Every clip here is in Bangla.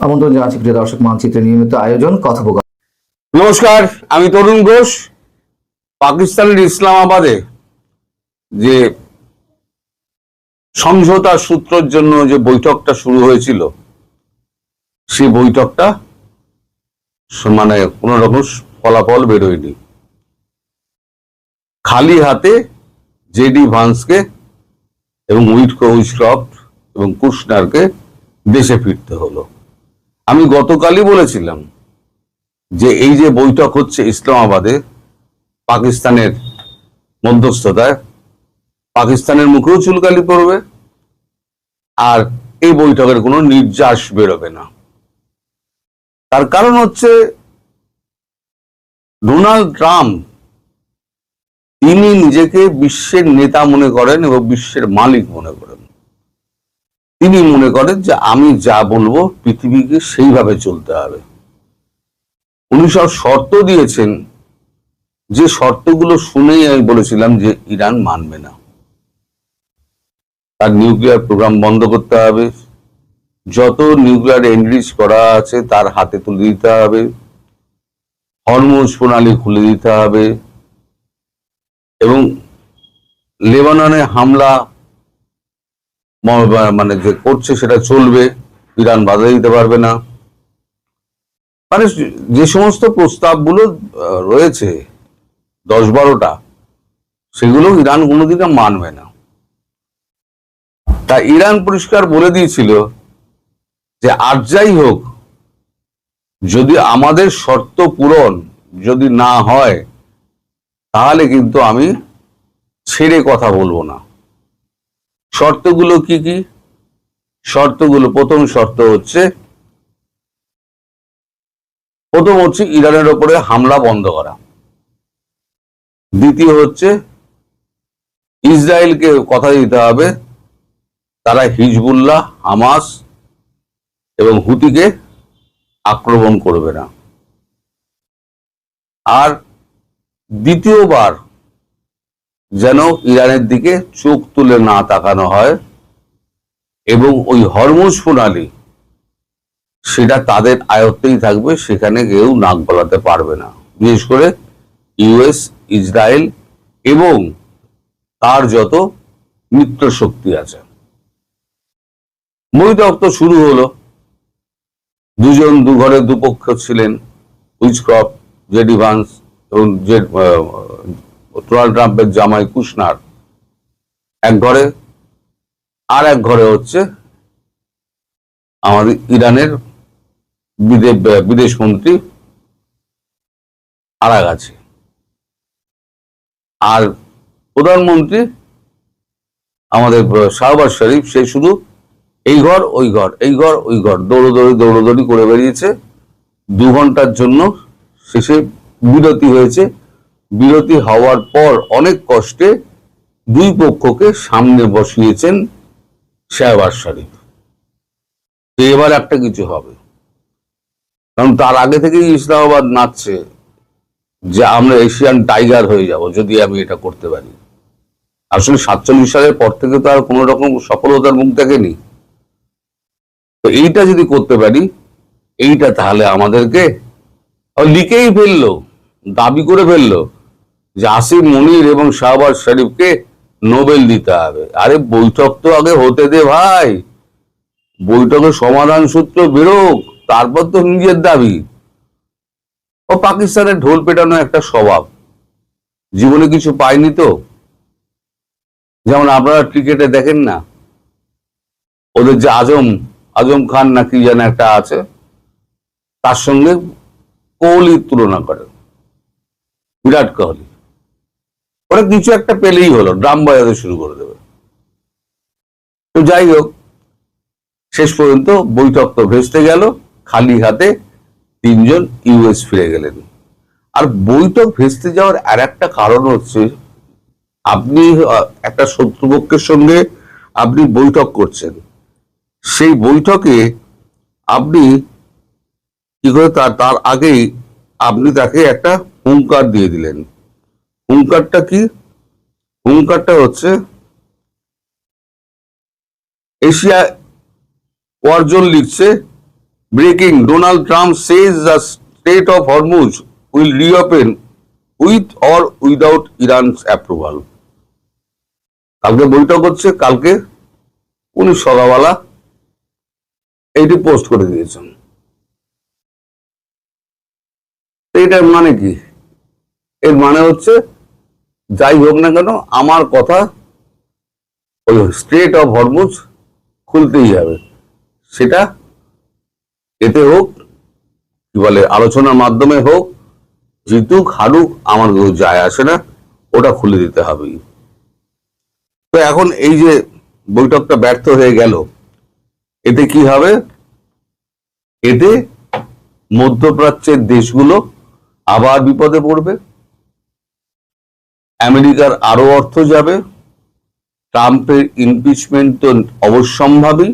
আমন্ত্রণ জানাচ্ছি প্রিয় দর্শক, মানচিত্রের নিয়মিত আয়োজন কথোপকথন। নমস্কার, আমি তরুণ ঘোষ। পাকিস্তানের ইসলামাবাদে যে সমঝোতা সূত্রের জন্য যে বৈঠকটা শুরু হয়েছিল, সেই বৈঠকটা মানে কোন রকম ফলাফল বেরোয়নি। খালি হাতে জেডি ভান্সকে এবং উইটক্রফট এবং কুশনারকে দেশে ফিরতে হলো। আমি গতকালই বলেছিলাম যে এই যে বৈঠক হচ্ছে ইসলামাবাদে পাকিস্তানের মধ্যস্থতায়, পাকিস্তানের মুখেও চুলকালি পড়বে আর এই বৈঠকের কোনো নির্যাস বেরোবে না। তার কারণ হচ্ছে ডোনাল্ড ট্রাম্প, তিনি নিজেকে বিশ্বের নেতা মনে করেন এবং বিশ্বের মালিক মনে করেন। তিনি মনে করেন যে আমি যা বলবো পৃথিবীকে সেইভাবে চলতে হবে। উনি সব শর্ত দিয়েছেন, যে শর্তগুলো শুনেই আমি বলেছিলাম যে ইরান মানবে না। তার নিউক্লিয়ার প্রোগ্রাম বন্ধ করতে হবে, যত নিউক্লিয়ার এনরিচ করা আছে তার হাতে তুলে দিতে হবে, হরমুজ প্রণালী খুলে দিতে হবে এবং লেবাননে হামলা মানে যে করছে সেটা চলবে, ইরান বাধা দিতে পারবে না। মানে যে সমস্ত প্রস্তাবগুলো রয়েছে 10-12টা, সেগুলো ইরান কোনোদিনও মানবে না। তা ইরান পরিষ্কার বলে দিয়েছিল যে আর যাই হোক, যদি আমাদের শর্ত পূরণ যদি না হয় তাহলে কিন্তু আমি ছেড়ে কথা বলবো না। শর্তগুলো কি কি? শর্তগুলো, প্রথম শর্ত হচ্ছে ইরানের ওপরে হামলা বন্ধ করা। দ্বিতীয় হচ্ছে ইসরায়েলকে কথা দিতে হবে তারা হিজবুল্লাহ, হামাস এবং হুতিকে আক্রমণ করবে না। আর দ্বিতীয়বার যেন ইরানের দিকে চোখ তুলে না তাকানো হয় এবং ওই হরমুজ প্রণালী সেটা তাদের আয়ত্তেই থাকবে, সেখানে কেউ নাক গলাতে পারবে না, বিশেষ করে ইউএস, ইসরায়েল এবং তার যত মিত্র শক্তি আছে। বৈঠক তো শুরু হলো। দুজন দুঘরে দুপক্ষ ছিলেন, উইটক্রফট, জেডি ভান্স এবং ডোনাল্ড ট্রাম্পের জামাই কুশনার এক ঘরে, আর এক ঘরে হচ্ছে আমাদের ইরানের বিদেশ মন্ত্রী আরাগাছি, আর প্রধানমন্ত্রী আমাদের শাহবাজ শরীফ, সে শুধু এই ঘর ওই ঘর, এই ঘর ওই ঘর দৌড়দৌড়ি করে বেরিয়েছে। 2 ঘন্টার জন্য শেষে বিরতি হয়েছে। বিরতি হওয়ার পর অনেক কষ্টে দুই পক্ষকে সামনে বসিয়েছেন শাহবাজ শরীফ। এবার একটা কিছু হবে, কারণ তার আগে থেকেই ইসলামাবাদ নাচছে যে আমরা এশিয়ান টাইগার হয়ে যাব যদি আমি এটা করতে পারি। আসলে 47 সালের পর থেকে তো আর কোন রকম সফলতার মুখ দেখেনি। তো এইটা যদি করতে পারি, এইটা তাহলে আমাদেরকে লিখেই ফেললো, দাবি করে ফেললো যে আসিম মুনির এবং শাহবাজ শরীফকে নোবেল দিতে হবে। আরে বৈঠক তো আগে হতে দে ভাই, বৈঠকের সমাধান সূত্র বেরোক, তারপর তো নিজের দাবি। ও পাকিস্তানের ঢোল পেটানো একটা স্বভাব, জীবনে কিছু পায়নি তো। যেমন আপনারা ক্রিকেটে দেখেন না, ওদের যে আজম খান না কি যেন একটা আছে, তার সঙ্গে কোহলির তুলনা করে, বিরাট কোহলি। ওরা কিছু একটা পেলেই হলো, ড্রাম বাজাতে শুরু করে দেবে। তো যাই হোক, শেষ পর্যন্ত বৈঠক তো ভেস্তে গেল, খালি হাতে 3 জন ইউএস ফিরে গেলেন। আর বৈঠক ভেস্তে যাওয়ার আর একটা কারণ হচ্ছে, আপনি একটা শত্রুপক্ষের সঙ্গে আপনি বৈঠক করছেন, সেই বৈঠকে আপনি কি করে তার আগেই আপনি তাকে একটা হুঙ্কার দিয়ে দিলেন। হুঙ্কারটা কি? হুঙ্কারটা হচ্ছে এশিয়া ওয়ার্জন লিখছে breaking, Donald Trump says the strait of Hormuz will reopen with or without ইরানস approval. কালকে বৈঠক হচ্ছে, কালকে উনি সকালবেলা এইটি পোস্ট করে দিয়েছেন। এটার মানে কি? এর মানে হচ্ছে যাই হোক না কেন আমার কথা ওই স্ট্রেট অফ হরমুজ খুলতেই হবে, সেটা এতে হোক কি বলে আলোচনার মাধ্যমে হোক, জিতুক হারুক আমার কেউ যায় আসে না, ওটা খুলে দিতে হবে। তো এখন এই যে বৈঠকটা ব্যর্থ হয়ে গেল, এতে কি হবে? এতে মধ্যপ্রাচ্যের দেশগুলো আবার বিপদে পড়বে, আমেরিকার আরো অর্থ যাবে, ট্রাম্পের ইমপিচমেন্ট তো অবশ্যম্ভাবী,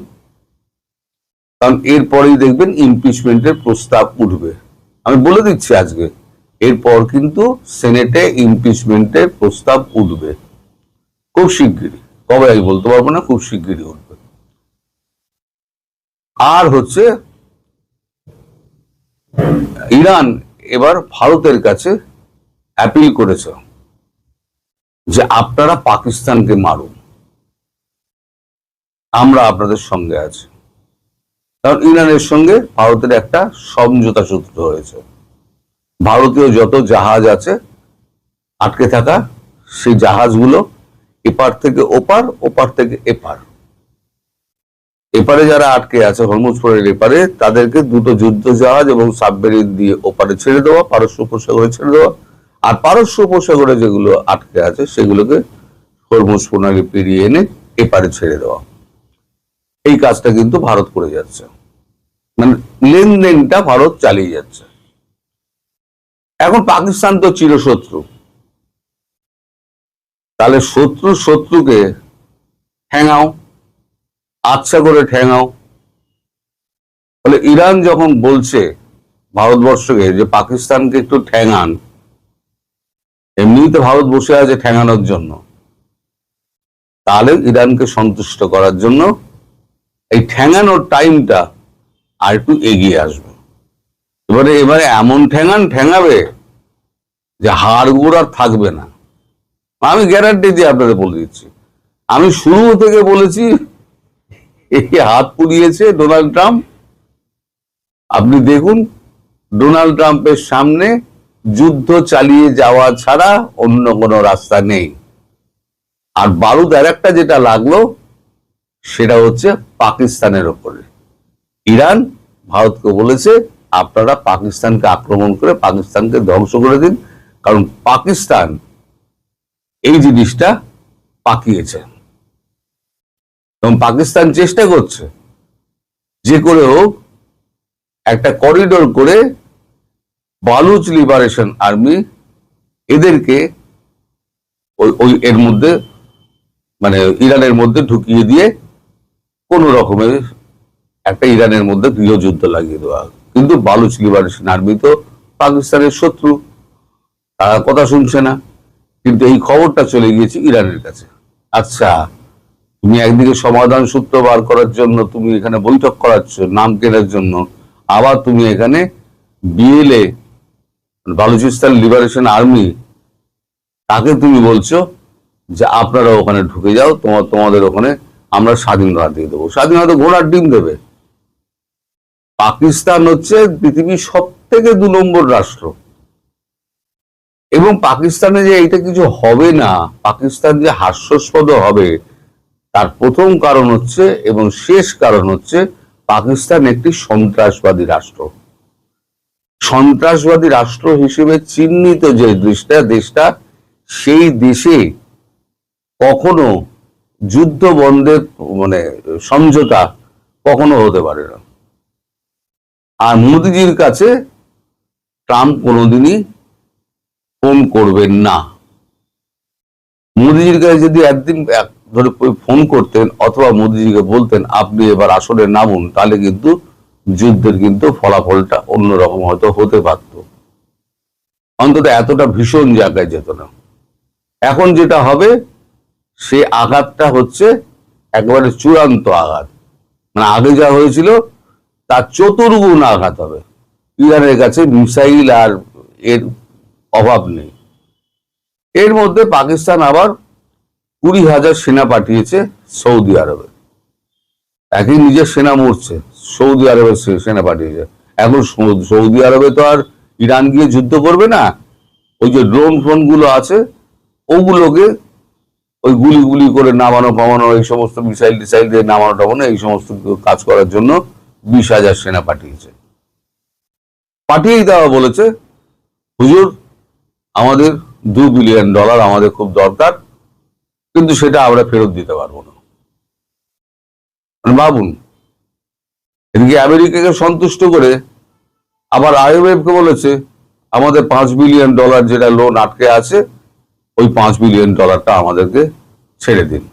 কারণ এরপরেই দেখবেন ইমপিচমেন্টের প্রস্তাব উঠবে। আমি বলে দিচ্ছি আজকে, এরপর কিন্তু সেনেটে ইমপিচমেন্টের প্রস্তাব উঠবে খুব শিগগিরই। কবে আমি বলতে পারবো না, খুব শিগগিরই উঠবে। আর হচ্ছে ইরান এবার ভারতের কাছে অ্যাপিল করেছে যে আপনারা পাকিস্তানকে মারুন, আমরা আপনাদের সঙ্গে আছি। কারণ ইরানের সঙ্গে ভারতের একটা সমঝোতা সূত্র হয়েছে, ভারতীয় যত জাহাজ আছে আটকে থাকা, সেই জাহাজগুলো এপার থেকে ওপার, ওপার থেকে এপার, এপারে যারা আটকে আছে হরমুজ প্রণালীর এপারে, তাদেরকে দুটো যুদ্ধ জাহাজ এবং সাবমেরিন দিয়ে ওপারে ছেড়ে দেওয়া, পারস্য উপসাগরে ছেড়ে দেওয়া, আর পারস্য উপসাগরে যেগুলো আটকে আছে সেগুলোকে হরমুজ প্রণালী পেরিয়ে এনে এপারে ছেড়ে দেওয়া। এই কাজটা কিন্তু ভারত করে যাচ্ছে, মানে লেনদেনটা ভারত চালিয়ে যাচ্ছে। এখন পাকিস্তান তো চিরশত্রু, তাহলে শত্রুকে ঠেঙাও, আচ্ছা করে ঠেঙাও। ফলে ইরান যখন বলছে ভারতবর্ষকে যে পাকিস্তানকে একটু ঠেঙান, এমনি তো ভারত বসে আছে ঠেঙানোর জন্য, তাহলে ইরানকে সন্তুষ্ট করার জন্য এই ঠেঙানোর টাইমটা আর একটু এগিয়ে আসবে। এবারে এমন ঠেঙাবে যে হাড়গোড় আর থাকবে না। আমি গ্যারান্টি দিয়ে আপনাদের বলে দিচ্ছি, আমি শুরু থেকে বলেছি এই হাত পুড়িয়েছে ডোনাল্ড ট্রাম্প। আপনি দেখুন, ডোনাল্ড ট্রাম্পের সামনে যুদ্ধ চালিয়ে যাওয়া ছাড়া অন্য কোনো রাস্তা নেই। আর বারুদ আর একটা যেটা লাগলো সেটা হচ্ছে পাকিস্তানের ওপরে। ইরান ভারতকে বলেছে আপনারা পাকিস্তানকে আক্রমণ করে পাকিস্তানকে ধ্বংস করে দিন, কারণ পাকিস্তান এই জিনিসটা পাকিয়েছে এবং পাকিস্তান চেষ্টা করছে যে করে হোক একটা করিডোর করে বালুচ লিবারেশন আর্মি এদেরকে ওই এর মধ্যে মানে ইরানের মধ্যে ঢুকিয়ে দিয়ে কোন রকমের একটা ইরানের মধ্যে গৃহযুদ্ধ লাগিয়ে দেওয়া। কিন্তু বালুচ লিবারেশন আর্মি তো পাকিস্তানের শত্রু, তারা কথা শুনছে না, কিন্তু এই খবরটা চলে গিয়েছে ইরানের কাছে। আচ্ছা, তুমি একদিকে সমাধান সূত্র বার করার জন্য তুমি এখানে বৈঠক করাচ্ছ নাম কেনার জন্য, আবার তুমি এখানে বিএলএ বালুচিস্তান লিবারেশন আর্মি তাকে তুমি বলছো যে আপনারা ওখানে ঢুকে যাও, তোমাদের ওখানে আমরা স্বাধীনতা দিয়ে দেবো। স্বাধীনতা ঘোড়ার ডিম দেবে। পাকিস্তান হচ্ছে পৃথিবীর সব থেকে 2 নম্বর রাষ্ট্র, এবং পাকিস্তানে যে এইটা কিছু হবে না, পাকিস্তান যে হাস্যাস্পদ হবে, তার প্রথম কারণ হচ্ছে এবং শেষ কারণ হচ্ছে পাকিস্তান একটি সন্ত্রাসবাদী রাষ্ট্র। সন্ত্রাসবাদী রাষ্ট্র হিসেবে চিহ্নিত যে দেশটা, সেই দেশে কখনো যুদ্ধ বন্ধের মানে সমঝোতা কখনো হতে পারে না। আর মোদিজির কাছে ট্রাম্প কোনোদিনই ফোন করবেন না। মোদিজির কাছে যদি একদিন ধরে ফোন করতেন অথবা মোদিজিকে বলতেন আপনি এবার আসলে নামুন, তাহলে কিন্তু যুদ্ধের কিন্তু ফলাফলটা অন্যরকম হয়তো হতে পারত, অন্তত এতটা ভীষণ জায়গায় যেত না। এখন যেটা হবে সে আঘাতটা হচ্ছে একেবারে চূড়ান্ত আঘাত, মানে আগে যা হয়েছিল তার চতুর্গুণ আঘাত হবে। ইরানের কাছে মিসাইল আর এর অভাব নেই। এর মধ্যে পাকিস্তান আবার 20,000 সেনা পাঠিয়েছে সৌদি আরবে। একই নিজের সেনা মরছে, সৌদি আরবের সেনা পাঠিয়েছে। এখন সৌদি আরবে তো আর ইরান গিয়ে যুদ্ধ করবে না, ওই যে ড্রোন ফোন গুলো আছে ওগুলোকে ওই গুলি করে নামানো পামানো, এই সমস্ত মিসাইল টিসাইল দিয়ে নামানো টামানো, এই সমস্ত কাজ করার জন্য 20,000 সেনা পাঠিয়েছে। পাঠিয়েই দেওয়া বলেছে, হুজুর আমাদের $2 বিলিয়ন আমাদের খুব দরকার, কিন্তু সেটা আমরা ফেরত দিতে পারবো না। ভাবুন, এদিকে আমেরিকাকে সন্তুষ্ট করে আবার IMF কে বলেছে আমাদের $5 বিলিয়ন যেটা লোন আটকে আছে, ওই $5 বিলিয়ন আমাদেরকে ছেড়ে দিন।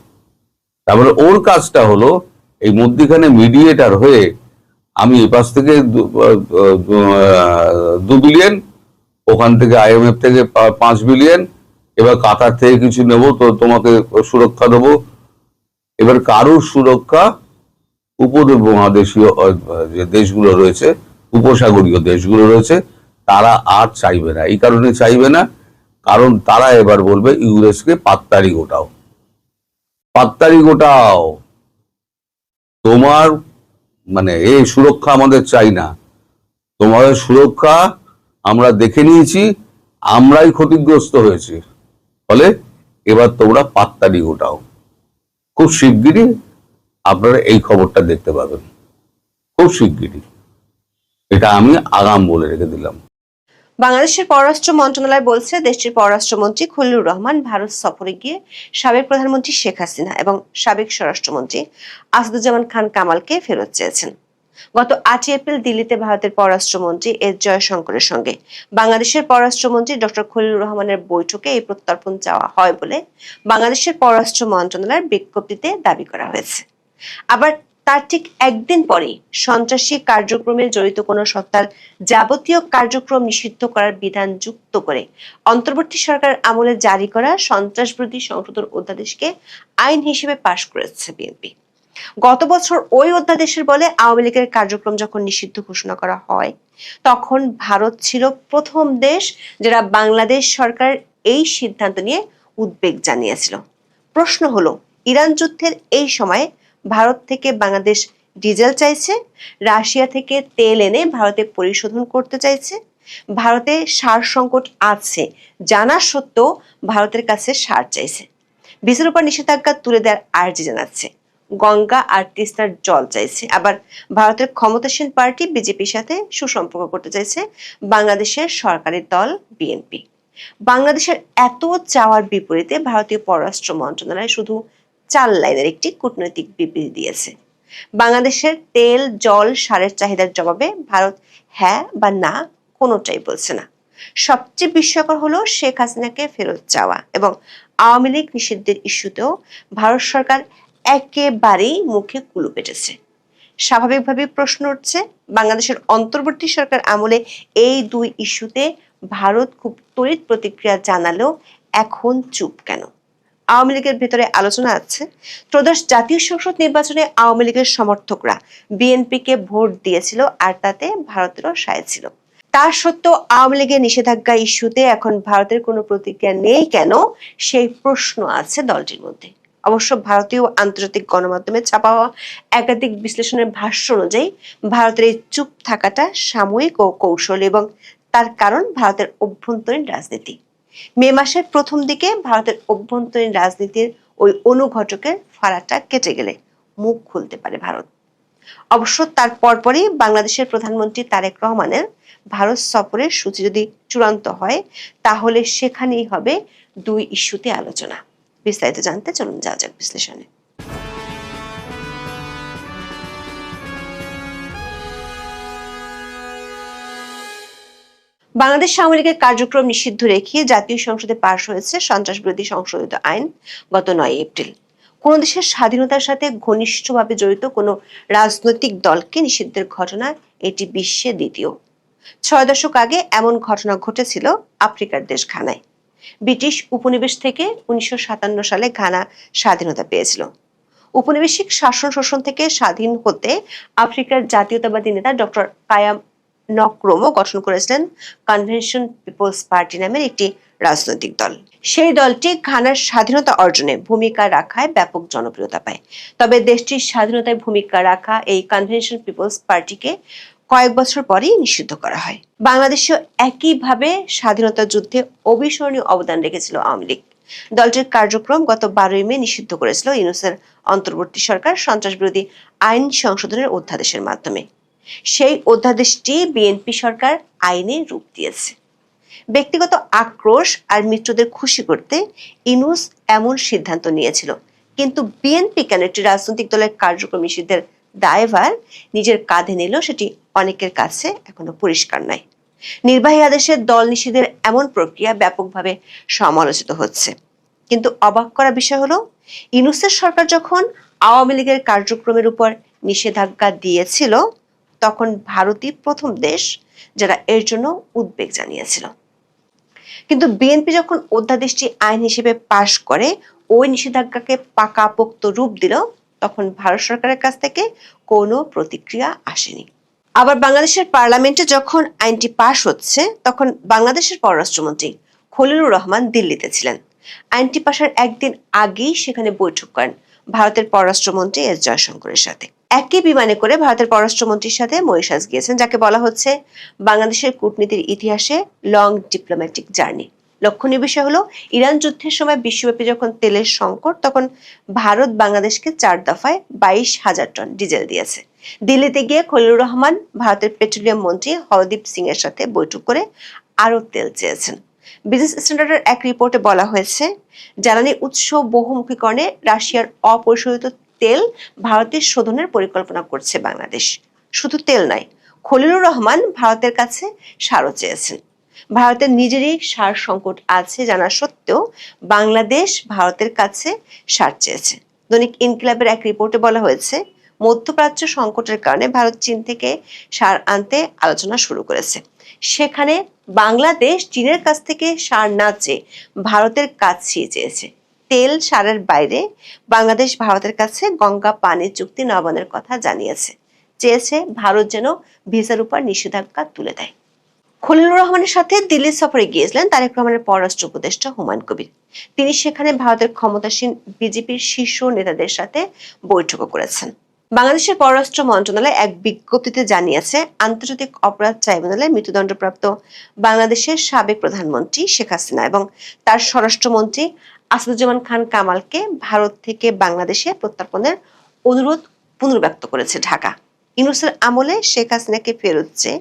তারপরে ওর কাজটা হলো এই মধ্যখানে মিডিয়েটার হয়ে আমি এপাশ থেকে 2 বিলিয়ন, ওখান থেকে IMF থেকে 5 বিলিয়ন, এবার কাতার থেকে কিছু নেব, তো তোমাকে সুরক্ষা দেবো। এবার কারোর সুরক্ষা উপমহাদেশীয় যে দেশগুলো রয়েছে, উপসাগরীয় দেশগুলো রয়েছে, তারা আর চাইবে না। এই কারণে চাইবে না, কারণ তারা এবার বলবে ইউএসকে পাত্তারি গোটাও, পাত্তারি গোটাও, তোমার মানে এই সুরক্ষা আমাদের চাই না, তোমাদের সুরক্ষা আমরা দেখে নিয়েছি, আমরাই ক্ষতিগ্রস্ত হয়েছি, ফলে এবার তোমরা পাত্তারি গোটাও। খুব শিগগিরই আপনারা এই খবরটা দেখতে পাবেন, খুব শিগগিরই। এটা আমি আগাম বলে রেখে দিলাম। বাংলাদেশের পররাষ্ট্র মন্ত্রণালয় বলছে, দেশটির পররাষ্ট্রমন্ত্রী খলিলুর রহমান ভারত সফরে গিয়ে সাবেক প্রধানমন্ত্রী শেখ হাসিনা এবং সাবেক স্বরাষ্ট্রমন্ত্রী আসাদুজ্জামান খান কামালকে ফেরত চেয়েছেন। গত 8 এপ্রিল দিল্লিতে ভারতের পররাষ্ট্রমন্ত্রী এস জয়শঙ্করের সঙ্গে বাংলাদেশের পররাষ্ট্রমন্ত্রী ডক্টর খলিলুর রহমানের বৈঠকে এই প্রত্যর্পণ চাওয়া হয় বলে বাংলাদেশের পররাষ্ট্র মন্ত্রণালয়ের বিজ্ঞপ্তিতে দাবি করা হয়েছে। আবার তার ঠিক একদিন পরেই সন্ত্রাসী কার্যক্রমে জড়িত কোনো সত্তার যাবতীয় কার্যক্রম নিষিদ্ধ করার বিধান যুক্ত করে অন্তর্বর্তী সরকার আমলে জারি করা সন্ত্রাসবিরোধী সংশোধন অধ্যাদেশকে আইন হিসেবে পাশ করেছে বিএনপি। গত বছর ওই অধ্যাদেশের বলে আওয়ামী লীগের কার্যক্রম যখন নিষিদ্ধ ঘোষণা করা হয়, তখন ভারত ছিল প্রথম দেশ যারা বাংলাদেশ সরকার এই সিদ্ধান্ত নিয়ে উদ্বেগ জানিয়েছিল। প্রশ্ন হলো, ইরান যুদ্ধের এই সময়ে ভারত থেকে বাংলাদেশ ডিজেল চাইছে, রাশিয়া থেকে তেল এনে ভারতে পরিশোধন করতে চাইছে, ভারতে সার সংকট আছে জানা সত্ত্বেও ভারতের কাছে সার চাইছে, বীজের উপর নিষেধাজ্ঞা তুলে দেওয়ার আর্জি জানাচ্ছে, গঙ্গা আর তিস্তার জল চাইছে, আবার ভারতের ক্ষমতাসীন পার্টি বিজেপির সাথে সুসম্পর্ক করতে চাইছে বাংলাদেশের সরকারি দল বিএনপি। বাংলাদেশের এত চাওয়ার বিপরীতে ভারতীয় পররাষ্ট্র মন্ত্রণালয় শুধু 4 লাইনের একটি কূটনৈতিক বিবৃতি দিয়েছে। বাংলাদেশের তেল, জল, সারের চাহিদার জবাবে ভারত হ্যাঁ বা না কোনোটাই বলছে না। সবচেয়ে বিস্ময়কর হলো শেখ হাসিনাকে ফেরত চাওয়া এবং আওয়ামী লীগ নিষিদ্ধের ইস্যুতেও ভারত সরকার একেবারেই মুখে কুলু পেটেছে। স্বাভাবিকভাবে প্রশ্ন উঠছে, বাংলাদেশের অন্তর্বর্তী সরকার আমলে এই 2 ইস্যুতে ভারত খুব তড়িৎ প্রতিক্রিয়া জানালেও এখন চুপ কেন? আওয়ামী লীগের ভেতরে আলোচনা আছে, ত্রয়োদশ জাতীয় সংসদ নির্বাচনে আওয়ামী লীগের সমর্থকরা বিএনপিকে ভোট দিয়েছিল আর তাতে ভারতেরও সায় ছিল। তা সত্ত্বেও আওয়ামী লীগের নিষেধাজ্ঞা ইস্যুতে এখন ভারতের কোনো প্রতিক্রিয়া নেই কেন, সেই প্রশ্ন আছে দলটির মধ্যে। অবশ্য ভারতীয় আন্তর্জাতিক গণমাধ্যমে ছাপা হওয়া একাধিক বিশ্লেষণের ভাষ্য অনুযায়ী ভারতের এই চুপ থাকাটা সাময়িক ও কৌশল এবং তার কারণ ভারতের অভ্যন্তরীণ রাজনীতি। মে মাসের প্রথম দিকে ভারতের অভ্যন্তরীণ রাজনীতির ওই অনুঘটকের ফাড়াটা কেটে গেলে মুখ খুলতে পারে ভারত। অবশ্য তার পরপরই বাংলাদেশের প্রধানমন্ত্রী তারেক রহমানের ভারত সফরের সূচি যদি চূড়ান্ত হয়, তাহলে সেখানেই হবে 2 ইস্যুতে আলোচনা। বিস্তারিত জানতে চলুন যাওয়া যাক বিশ্লেষণে। বাংলাদেশ আওয়ামী লীগের কার্যক্রম নিষিদ্ধ রেখে জাতীয় সংসদে পাশ হয়েছে সন্ত্রাস বিরোধী সংশোধিত আইন গত 9 এপ্রিল। কোন দেশের স্বাধীনতার সাথে ঘনিষ্ঠভাবে জড়িত কোনো রাজনৈতিক দলকে নিষিদ্ধের ঘটনা এটি বিশ্বে দ্বিতীয়। 6 দশক আগে এমন ঘটনা ঘটেছিল আফ্রিকার দেশ ঘানায়। ব্রিটিশ উপনিবেশ থেকে 1957 সালে ঘানা স্বাধীনতা পেয়েছিল। উপনিবেশিক শাসন শোষণ থেকে স্বাধীন হতে আফ্রিকার জাতীয়তাবাদী নেতা ডক্টর কায়াম নক্রুমা গঠন করেছিলেন কনভেনশন পিপলস পার্টি নামের একটি রাজনৈতিক দল। সেই দলটি ঘানার স্বাধীনতা অর্জনে ভূমিকা রাখায় ব্যাপক জনপ্রিয়তা পায়। তবে দেশটির স্বাধীনতায় ভূমিকা রাখা এই কনভেনশন পিপলস পার্টিকে কয়েক বছর পরেই নিষিদ্ধ করা হয়। বাংলাদেশেও একইভাবে স্বাধীনতা যুদ্ধে অবিস্মরণীয় অবদান রেখেছিল আওয়ামী লীগ। দলটির কার্যক্রম গত 12 মে নিষিদ্ধ করেছিল ইউনূসের অন্তর্বর্তী সরকার সন্ত্রাস বিরোধী আইন সংশোধনের অধ্যাদেশের মাধ্যমে। সেই অধ্যাদেশটি বিএনপি সরকার আইনে রূপ দিয়েছে। ব্যক্তিগত আক্রোশ আর মিত্রদের খুশি করতে ইউনূস এমন সিদ্ধান্ত নিয়েছিল, কিন্তু বিএনপি কেন একটি রাজনৈতিক দলের কার্যক্রম নিষিদ্ধের দায়ভার নিজের কাঁধে নিল সেটি অনেকের কাছে এখনো পরিষ্কার নয়। নির্বাহী আদেশে দল নিষিদ্ধের এমন প্রক্রিয়া ব্যাপকভাবে সমালোচিত হচ্ছে, কিন্তু অবাক করা বিষয় হলো ইউনূসের সরকার যখন আওয়ামী লীগের কার্যক্রমের উপর নিষেধাজ্ঞা দিয়েছিল তখন ভারতই প্রথম দেশ যারা এর জন্য উদ্বেগ জানিয়েছিল। কিন্তু বিএনপি যখন অধ্যাদেশটি আইন হিসেবে পাশ করে ওই নিষেধাজ্ঞাকে পাকাপোক্ত রূপ দিল তখন ভারত সরকারের কাছ থেকে কোনো প্রতিক্রিয়া আসেনি। আবার বাংলাদেশের পার্লামেন্টে যখন আইনটি পাশ হচ্ছে তখন বাংলাদেশের পররাষ্ট্রমন্ত্রী খলিলুর রহমান দিল্লিতে ছিলেন। আইনটি পাশের একদিন আগেই সেখানে বৈঠক করেন ভারতের পররাষ্ট্রমন্ত্রী এস জয়শঙ্করের সাথে। একই বিমানে করে ভারতের পররাষ্ট্রমন্ত্রীর সাথে মরিশাস গিয়েছেন, যাকে বলা হচ্ছে বাংলাদেশের কূটনীতির ইতিহাসে লং ডিপ্লোম্যাটিক জার্নি। লক্ষণীয় বিষয় হলো ইরান যুদ্ধের সময় বিশ্বব্যাপী যখন তেলের সংকট তখন ভারত বাংলাদেশকে 4 দফায় 22,000 টন ডিজেল দিয়েছে। দিল্লিতে গিয়ে খলিলুর রহমান ভারতের পেট্রোলিয়াম মন্ত্রী হরদীপ সিং এর সাথে বৈঠক করে আরো তেল চেয়েছেন। বিজনেস স্ট্যান্ডার্ডের এক রিপোর্টে বলা হয়েছে জ্বালানি উৎস বহুমুখীকরণে রাশিয়ার অপরিশোধিত তেল ভারতের শোধনের পরিকল্পনা করছে বাংলাদেশ। শুধু তেল নয়, খলিলুর রহমান ভারতের কাছে সারও চেয়েছেন। ভারতের নিজেরই সার সংকট আছে জানা সত্ত্বেও বাংলাদেশ ভারতের কাছে সার চেয়েছে। দৈনিক ইনকিলাবের এক রিপোর্টে বলা হয়েছে মধ্যপ্রাচ্য সংকটের কারণে ভারত চীন থেকে সার আনতে আলোচনা শুরু করেছে। সেখানে বাংলাদেশ চীনের কাছ থেকে সার না চেয়ে ভারতের কাছেই চেয়েছে। তেল সারের বাইরে বাংলাদেশ ভারতের কাছে গঙ্গা পানি চুক্তি নবায়নের কথা জানিয়েছে, চেয়েছে ভারত যেন ভিসার উপর নিষেধাজ্ঞা তুলে দেয়। খলিলুর রহমানের সাথে দিল্লি সফরে গিয়েছিলেন তারেক রহমানের পররাষ্ট্র উপদেষ্টা হুমায়ুন কবির। তিনি সেখানে ভারতের ক্ষমতাসীন বিজেপির শীর্ষ নেতাদের সাথে বৈঠকও করেছেন। বাংলাদেশের পররাষ্ট্র মন্ত্রণালয় এক বিজ্ঞপ্তিতে জানিয়েছে আন্তর্জাতিক অপরাধ ট্রাইব্যুনালে মৃত্যুদণ্ডপ্রাপ্ত বাংলাদেশের সাবেক প্রধানমন্ত্রী শেখ হাসিনা এবং তার স্বরাষ্ট্রমন্ত্রী আসাদুজ্জামান খান কামালকে ভারত থেকে বাংলাদেশে প্রত্যার্পণের অনুরোধ পুনর্ব্যক্ত করেছে ঢাকা। ইউনূসের আমলে শেখ হাসিনাকে ফেরত চেয়ে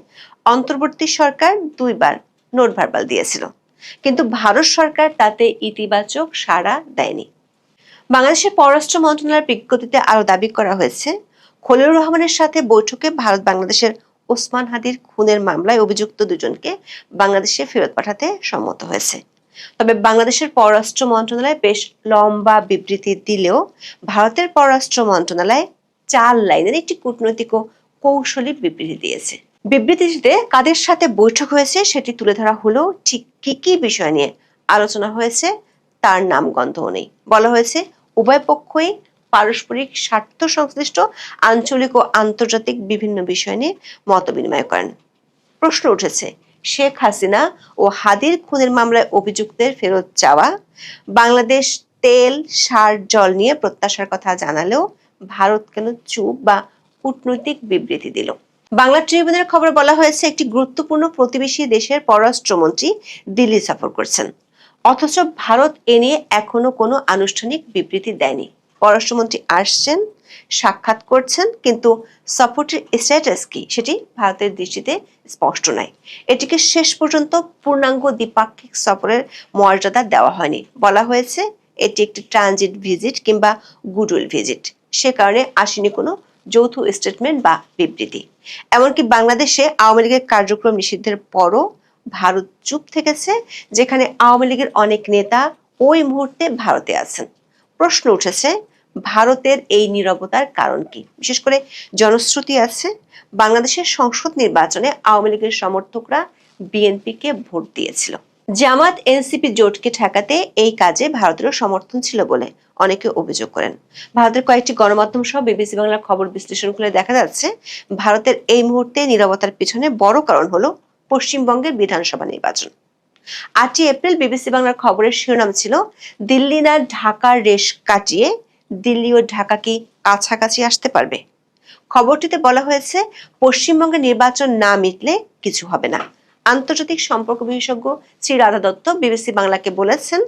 অন্তর্বর্তী সরকার 2 বার নোট ভার্বাল দিয়েছিল, কিন্তু ভারত সরকার তাতে ইতিবাচক সাড়া দেয়নি। বাংলাদেশের পররাষ্ট্র মন্ত্রণালয়ের বিজ্ঞপ্তিতে আরো দাবি করা হয়েছে খলিলুর রহমানের সাথে বৈঠকে ভারত বাংলাদেশের ওসমান হাদির খুনের মামলায় অভিযুক্ত 2 জনকে বাংলাদেশে ফেরত পাঠাতে সম্মত হয়েছে। তবে বাংলাদেশের পররাষ্ট্র মন্ত্রণালয় বেশ লম্বা বিবৃতি দিলেও ভারতের পররাষ্ট্র মন্ত্রণালয় 4 লাইনের একটি কূটনৈতিক ও কৌশলী বিবৃতি দিয়েছে। বিবৃতিতে কাদের সাথে বৈঠক হয়েছে সেটি তুলে ধরা হলো, ঠিক কি কি বিষয় নিয়ে আলোচনা হয়েছে তার নামগন্ধও নেই। বলা হয়েছে উভয় পক্ষই পারস্পরিক স্বার্থ সংশ্লিষ্ট আঞ্চলিক ও আন্তর্জাতিক বিভিন্ন বিষয় নিয়ে মত বিনিময় করেন। প্রশ্ন উঠেছে শেখ হাসিনা ও হাদির খুনের মামলায় অভিযুক্তের ফেরত চাওয়া, বাংলাদেশ তেল সার জল নিয়ে প্রত্যাশার কথা জানালেও ভারত কেন চুপ বা কূটনৈতিক বিবৃতি দিল। বাংলা ট্রিবিউনের খবরে বলা হয়েছে একটি গুরুত্বপূর্ণ প্রতিবেশী দেশের পররাষ্ট্রমন্ত্রী দিল্লি সফর করছেন, অথচ ভারত এ নিয়ে এখনো কোনো আনুষ্ঠানিক বিবৃতি দেয়নি। পররাষ্ট্রমন্ত্রী আসছেন, সাক্ষাৎ করছেন, কিন্তু সফরটির স্ট্যাটাস কি সেটি ভারতের দৃষ্টিতে স্পষ্ট নয়। এটিকে শেষ পর্যন্ত পূর্ণাঙ্গ দ্বিপাক্ষিক সফরের মর্যাদা দেওয়া হয়নি। বলা হয়েছে এটি একটি ট্রানজিট ভিজিট কিংবা গুডউইল ভিজিট। সে কারণে আসেনি কোনো যৌথ স্টেটমেন্ট বা বিবৃতি। এমনকি বাংলাদেশে আওয়ামী লীগের কার্যক্রম নিষিদ্ধের পরও ভারত চুপ থেকেছে, যেখানে আওয়ামী লীগের অনেক নেতা ওই মুহূর্তে ভারতে আছেন। প্রশ্ন উঠেছে ভারতের এই নীরবতার কারণ কি? বিশেষ করে জনশ্রুতি আছে বাংলাদেশের সংসদ নির্বাচনে আওয়ামী লীগের সমর্থকরা বিএনপিকে ভোট দিয়েছিল। জামাত এনসিপি জোটকে ঠেকাতে এই কাজে ভারতেরও সমর্থন ছিল বলে অনেকে অভিযোগ করেন। ভারতের কয়েকটি গণমাধ্যম সহ বিবিসি বাংলার খবর বিশ্লেষণ করে দেখা যাচ্ছে, ভারতের এই মুহূর্তে নীরবতার পিছনে বড় কারণ হলো পশ্চিমবঙ্গের বিধানসভা নির্বাচন। 8ই এপ্রিল বিবিসি বাংলার খবরের শিরোনাম ছিল, দিল্লি না ঢাকার রেশ কাটিয়ে দিল্লি ও ঢাকা কি কাছাকাছি আসতে পারবে। খবরটিতে বলা হয়েছে, পশ্চিমবঙ্গের নির্বাচন না মিটলে কিছু হবে না। আন্তর্জাতিক সম্পর্ক বিশেষজ্ঞ শ্রী রাধা দত্ত বিবিসি বাংলাকে বলেছেন,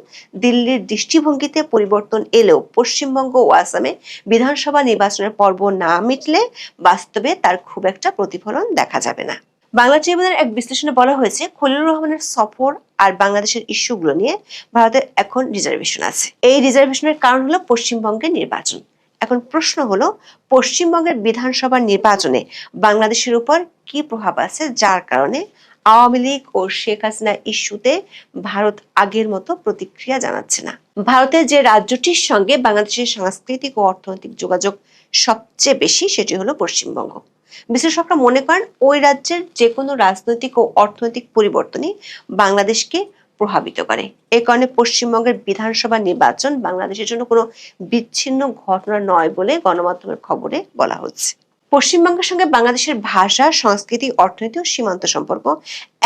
দিল্লির দৃষ্টিভঙ্গিতে পরিবর্তন এলেও পশ্চিমবঙ্গ ও আসামে বিধানসভা নির্বাচনের পর্ব না মিটলে বাস্তবে তার খুব একটা প্রতিফলন দেখা যাবে না। বাংলা ট্রিবিউনের এক বিশ্লেষণে বলা হয়েছে, খলিলুর রহমানের সফর আর বাংলাদেশের ইস্যুগুলো নিয়ে ভারতের এখন রিজার্ভেশন আছে। এই রিজার্ভেশনের কারণ হলো পশ্চিমবঙ্গের নির্বাচন। এখন প্রশ্ন হলো, পশ্চিমবঙ্গের বিধানসভা নির্বাচনে বাংলাদেশের উপর কি প্রভাব আছে যার কারণে আওয়ামী লীগ ও শেখ হাসিনা ইস্যুতে ভারত আগের মতো প্রতিক্রিয়া জানাচ্ছে না। ভারতের যে রাজ্যটির সঙ্গে বাংলাদেশের সাংস্কৃতিক ও অর্থনৈতিক যোগাযোগ সবচেয়ে বেশি, সেটি হলো পশ্চিমবঙ্গ। বিশ্লেষকরা মনে করেন, ওই রাজ্যের যে কোনো রাজনৈতিক ও অর্থনৈতিক পরিবর্তনই বাংলাদেশকে প্রভাবিত করে। এ কারণে পশ্চিমবঙ্গের বিধানসভা নির্বাচন বাংলাদেশের জন্য কোনো বিচ্ছিন্ন ঘটনা নয় বলে গণমাধ্যমের খবরে বলা হচ্ছে। পশ্চিমবঙ্গের সঙ্গে বাংলাদেশের ভাষা, সংস্কৃতি, অর্থনীতি ও সীমান্ত সম্পর্ক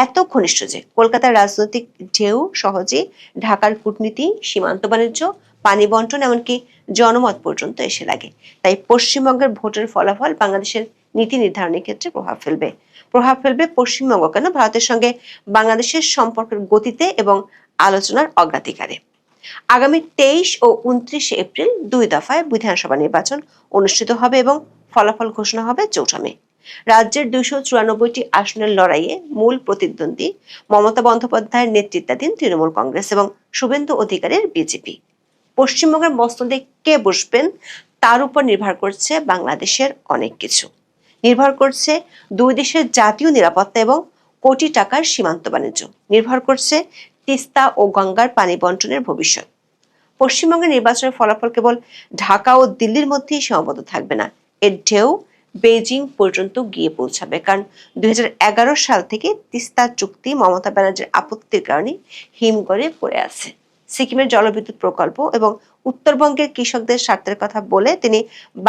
এত ঘনিষ্ঠ যে কলকাতার রাজনৈতিক ঢেউ সহজেই ঢাকার কূটনীতি, সীমান্ত বাণিজ্য, পানি বন্টন, এমনকি জনমত পর্যন্ত এসে লাগে। তাই পশ্চিমবঙ্গের ভোটের ফলাফল বাংলাদেশের নীতি নির্ধারণের ক্ষেত্রে প্রভাব ফেলবে পশ্চিমবঙ্গ কেন, ভারতের সঙ্গে বাংলাদেশের সম্পর্কের গতিতে এবং আলোচনার অগ্রাধিকারে। আগামী 23 ও 29 এপ্রিল 2 দফায় বিধানসভা নির্বাচন অনুষ্ঠিত হবে এবং ফলাফল ঘোষণা হবে 4 মে। রাজ্যের 294টি আসনের লড়াইয়ে মূল প্রতিদ্বন্দ্বী মমতা বন্দ্যোপাধ্যায়ের নেতৃত্বাধীন তৃণমূল কংগ্রেস এবং শুভেন্দু অধিকারীর বিজেপি। পশ্চিমবঙ্গের মস্তদে কে বসবেন তার উপর নির্ভর করছে বাংলাদেশের অনেক কিছু। নির্ভর করছে দুই দেশের জাতীয় নিরাপত্তা এবং কোটি টাকার সীমান্ত বাণিজ্য। নির্ভর করছে তিস্তা ও গঙ্গার পানি বন্টনের ভবিষ্যৎ। পশ্চিমবঙ্গের নির্বাচনের ফলাফল কেবল ঢাকা ও দিল্লির মধ্যেই সীমাবদ্ধ থাকবে না, এর ঢেউ বেজিং পর্যন্ত গিয়ে পৌঁছাবে। কারণ 2011 সাল থেকে তিস্তা চুক্তি মমতা ব্যানার্জির আপত্তির কারণে হিমঘরে পড়ে আছে। সিকিমের জলবিদ্যুৎ প্রকল্প এবং উত্তরবঙ্গের কৃষকদের স্বার্থের কথা বলে তিনি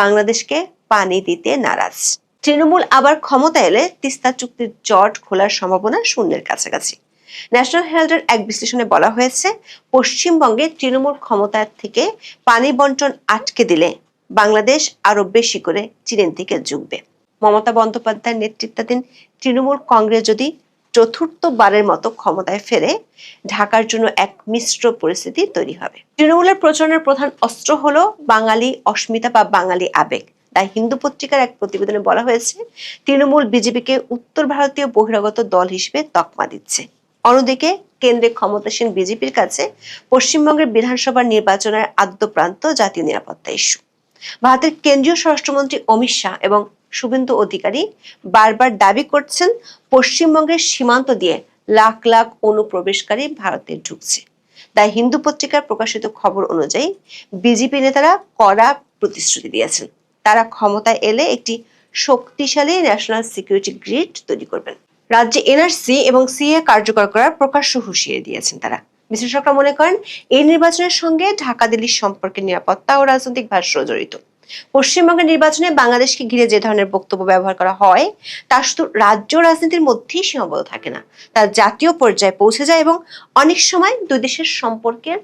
বাংলাদেশকে পানি দিতে নারাজ। তৃণমূল আবার ক্ষমতা এলে তিস্তা চুক্তির জট খোলার সম্ভাবনা শূন্যের কাছাকাছি। ন্যাশনাল হেরাল্ডের এক বিশ্লেষণে বলা হয়েছে, পশ্চিমবঙ্গে তৃণমূল ক্ষমতার থেকে পানি বন্টন আটকে দিলে বাংলাদেশ আরো বেশি করে চীনের দিকে ঝুঁকবে। মমতা বন্দ্যোপাধ্যায়ের নেতৃত্বাধীন তৃণমূল কংগ্রেস যদি চতুর্থবারের মতো ক্ষমতায় ফেরে, ঢাকার জন্য এক মিশ্র পরিস্থিতি তৈরি হবে। তৃণমূলের প্রচারণার প্রধান অস্ত্র হলো বাঙালি অস্মিতা বা বাঙালি আবেগ। তাই হিন্দু পত্রিকার এক প্রতিবেদনে বলা হয়েছে, তৃণমূল বিজেপিকে উত্তর ভারতীয় বহিরাগত দল হিসেবে তকমা দিচ্ছে। অন্যদিকে কেন্দ্রে ক্ষমতাসীন বিজেপির কাছে পশ্চিমবঙ্গের বিধানসভা নির্বাচনের আদ্যপ্রান্ত জাতীয় নিরাপত্তা ইস্যু। ভারতের কেন্দ্রীয় স্বরাষ্ট্রমন্ত্রী অমিত শাহ এবং শুভেন্দু অধিকারী বারবার দাবি করছেন, পশ্চিমবঙ্গের সীমান্ত দিয়ে লাখ লাখ অনুপ্রবেশকারী ভারতে ঢুকছে। তাই হিন্দু পত্রিকার প্রকাশিত খবর অনুযায়ী বিজেপি নেতারা কড়া প্রতিশ্রুতি দিয়েছেন, তারা ক্ষমতায় এলে একটি শক্তিশালী ন্যাশনাল সিকিউরিটি গ্রিড তৈরি করবেন। রাজ্যে এনআরসি এবং সিএ কার্যকর করার প্রকাশ্য হুঁশিয়ারি দিয়েছেন তারা। বিশ্লেষকরা মনে করেন, এই নির্বাচনের সঙ্গে ঢাকা দিল্লির সম্পর্কের নিরাপত্তা ও রাজনৈতিক ভাষ্য জড়িত। পশ্চিমবঙ্গের নির্বাচনে বাংলাদেশকে ঘিরে যে ধরনের বক্তব্য ব্যবহার করা হয় তা শুধু রাজ্য রাজনীতির মধ্যেই সীমাবদ্ধ থাকে না, তা জাতীয় পর্যায়ে পৌঁছে যায় এবং অনেক সময় দুই দেশের সম্পর্কের